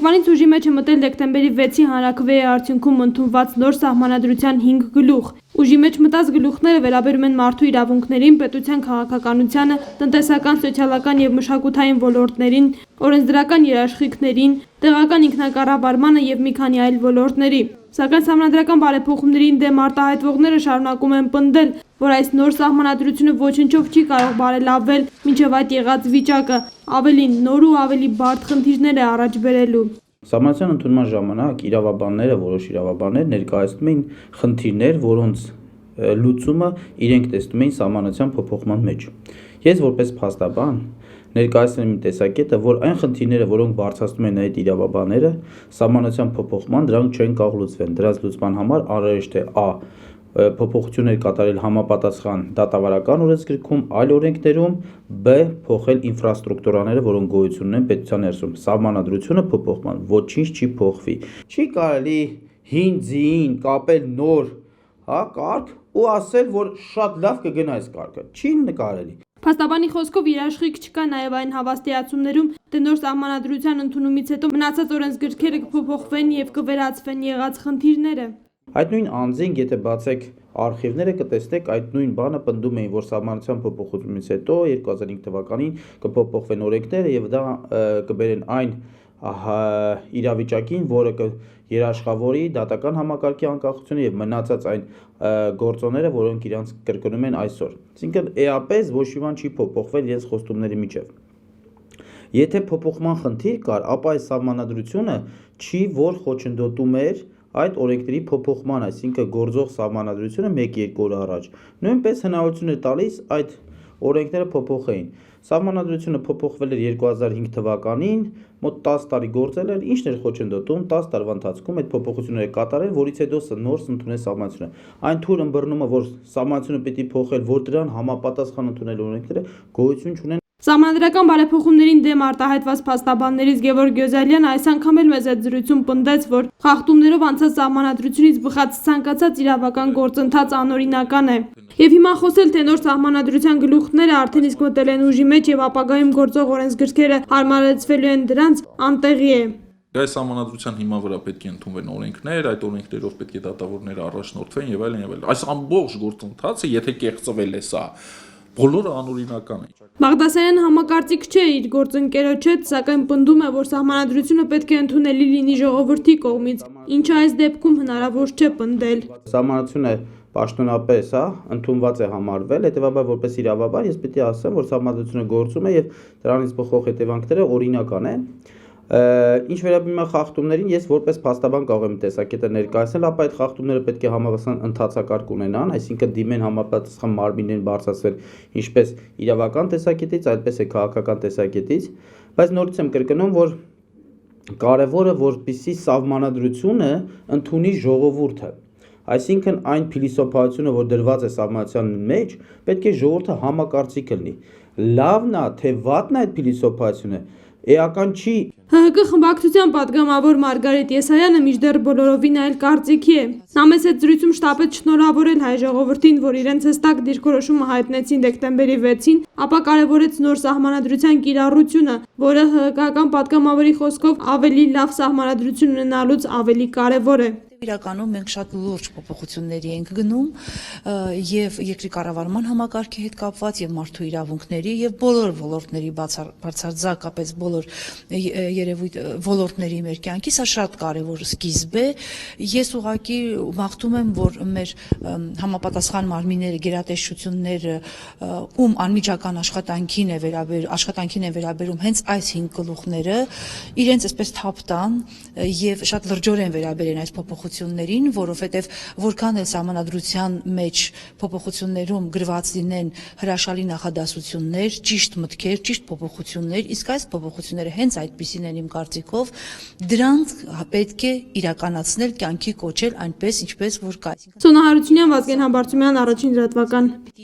Ցանկվանից ուժի մեջ է մտել դեկտեմբերի 6-ի հանրաքվեի արդյունքում ընդունված նոր սահմանադրության 5 գլուխ։ Ուժի մեջ մտած գլուխները վերաբերում են մարդու իրավունքներին, պետության քաղաքականությանը, տնտեսական, սոցիալական եւ մշակութային ոլորտներին, օրենսդրական երաշխիքներին, տեղական ինքնակառավարմանը եւ մի քանի այլ ոլորտների։ Սակայն սահմանադրական բարեփոխումներին դեմ արտահայտվողները շարունակում են պնդել, որ այս նոր սահմանադրությունը ոչնչով չի կարող բարելավել մինչև այդ եղած վիճակը, ավելին նոր ու ավելի բարդ խնդիրներ է առաջ բերելու։ Սահմանադրության ընդունման ժամանակ որոշ իրավաբաններ ներկայացնում էին խնդիրներ, որոնց լուծումը իրենք տեսնում էին սահմանադրության փոփոխման մեջ։ Ես որպես փաստաբան ներկայացնում եմ տեսակետը, որ այն խնդիրները, որոնք բարձրացնում են այդ իրավաբանները, սահմանադրության փոփոխման դրանք չեն կարող լուծվել։ Դրանց լուծման համար անհրաժեշտ է a. Փոփոխություններ կատարել համապատասխան դատավարական օրենսգրքում, այլ օրենքներում, b. Փոխել ինֆրաստրուկտուրաները, որոնք գոյություն ունեն պետության ներսում։ Սահմանադրությունը փոփոխման ոչինչ չի փոխվի։ Չի կարելի հին ձին կապել նոր, կարգ ու ասել, որ շատ լավ կգնա այս կարգը։ Չի կարելի։ Փաստաբանի խոսքով երաշխիք չկա նաև այն հավաստիացումներում, թե նոր սահմանադրության ընդունումից հետո մնացած օրենսգրքերը կփոփոխվեն եւ կվերացվեն եղած խնդիրները։ Այդ նույն անձին, եթե բացեք արխիվները, կտեսնեք այդ նույն բանը պնդում էին, որ սահմանադրության փոփոխությունից հետո 2005 թվականին կփոփոխվեն օրենքները եւ դա կբերեն այն իրավիճակին, որը երաշխավորի դատական համակարգի անկախությունը եւ մնացած այն գործոնները, որոնք իրանց կրկնում են այսօր։ Այսինքն էապես ոչ մի բան չի փոփոխվել իրենց խոստումների միջև։ Եթե փոփոխման խնդիր կար, ապա այս սահմանադրությունը չի որ խոչընդոտում էր այդ օրենքների փոփոխման, այսինքն գործող սահմանադրությունը 1-2 օր առաջ։ Նույնպես հնարավորություն է տալիս այդ օրենքները փոփոխեին։ Սահմանադրությունը փոփոխվել էր 2005 թվականին, մոտ 10 տարի գործել էր, ինչն էր խոչընդոտում 10 տարվա ընթացքում այդ փոփոխությունները կատարել, որից հետո նոր ընդունել սահմանադրությունը։ Այն թույլ ըմբռնումը, որ սահմանադրությունը պիտի փոխել, որ դրան համապատասխան ընդունել օրենքները գոյություն չունեն։ Սահմանադրական բարեփոխումներին դեմ արտահայտված փաստաբաններից Գևորգ Գյոզալյանը այս անգամ էլ մեծ զրույցում պնդեց, որ խախտումներով անցած սահմանադրությունից բխած ցանկացած իրավական գործընթաց անօրինական է։ Եվ հիմա խոսել, թե նոր սահմանադրության գլուխները արդեն իսկ մտել են ուժի մեջ եւ ապագայում գործող օրենսգրքերը հարմարեցվելու են դրանց, անտեղի է։ Այս սահմանադրության հիման վրա պետք է ընդունվեն օրենքներ, այդ օրենքներով պետք է դատավորները առաջնորդվեն եւ այլն եւ այլն։ Այս ամբողջ գործընթացը, եթե կեղծվել է սա, բոլորը անօրինական է։ Բաղդասարյանը համակարծիք չէ իր գործընկերոջ հետ, սակայն պնդում է, որ սահմանադրությունը պետք է ընդունելի լինի ժողովրդի կողմից, ինչը այս դեպքում հնարավոր չէ պնդել։ Սահմանադրությունը պաշտոնապես ընդունված է համարվել, հետեւաբար որպես իրավաբան ես պիտի ասեմ, որ սահմանադրությունը գործում է եւ դրանից բխող հետևանքները օրինական են։ Ինչ վերաբերում է խախտումներին, ես որպես փաստաբան կարող եմ տեսակետը ներկայացնել, ապա այդ խախտումները պետք է համապատասխան ընթացակարգ ունենան, այսինքն դիմեն համապատասխան մարմիններին բարձրացվել ինչպես իրավական տեսակետից, այդպես է քաղաքական տեսակետից, բայց նորից եմ կրկնում, որ կարևորը որպեսզի սահմանադրությունը ընդունի ժողովուրդը, այսինքն այն փիլիսոփայությունը, որ դրված է սահմանադրության մեջ, պետք է ժողովուրդը համակարծիք լինի։ Լավն է, թե վատն է այդ փիլիսոփայությունը, էական չի։ ՀՀԿ խմբակցության պատգամավոր Մարգարիտ Եսայանը մինչդեռ բոլորովին այլ կարծիքի է։ Նա մեծ այդ զրույցում շտապեց շնորհավորել հայ ժողովրդին, որ իրենց հստակ դիրքորոշումը հայտնեցին դեկտեմբերի 6-ին, ապա կարևորեց նոր սահմանադրության կիրառությունը, որը ՀՀԿ-ական պատգամավորի խոսքով ավելի լավ սահմանադրություն ունենալուց ավելի կարևոր է։ Իրականում մենք շատ լուրջ փոփոխությունների ենք գնում եւ երկրի կառավարման համակարգի հետ կապված եւ մարդու իրավունքների եւ բոլոր ոլորտների բացարձակապես բոլոր ոլորտների մեր կյանքի սա շատ կարեւոր սկիզբ է։ Ես ուղղակի մաղթում եմ, որ մեր համապատասխան մարմինները, գերատեսչությունները, ում անմիջական աշխատանքին է վերաբերում հենց այս 5 գլուխները, իրենց այսպես թափ տան եւ շատ լրջորեն վերաբերեն այս փոփոխություններին, որովհետև որքան էլ սահմանադրության մեջ փոփոխություններում գրված լինեն հրաշալի նախադասություններ, ճիշտ մտքեր, ճիշտ փոփոխություններ, իսկ այս փոփոխությունները հենց այդպիսին են իմ կարծիքով, դրանք պետք է իրականացնել, կյանքի կոչել այնպես, ինչպես որ կա։ Սոնա Հարությունյան, Վազգեն Համբարձումյան, Առաջին լրատվական։